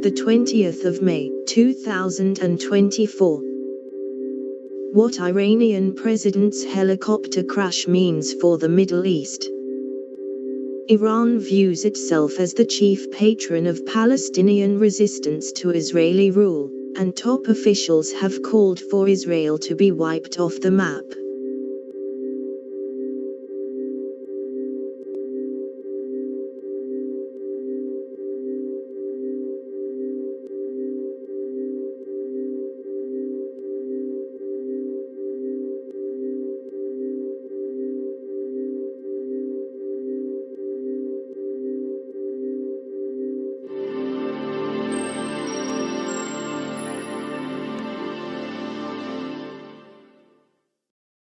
The 20th of May, 2024. What Iranian president's helicopter crash means for the Middle East. Iran views itself as the chief patron of Palestinian resistance to Israeli rule, and top officials have called for Israel to be wiped off the map.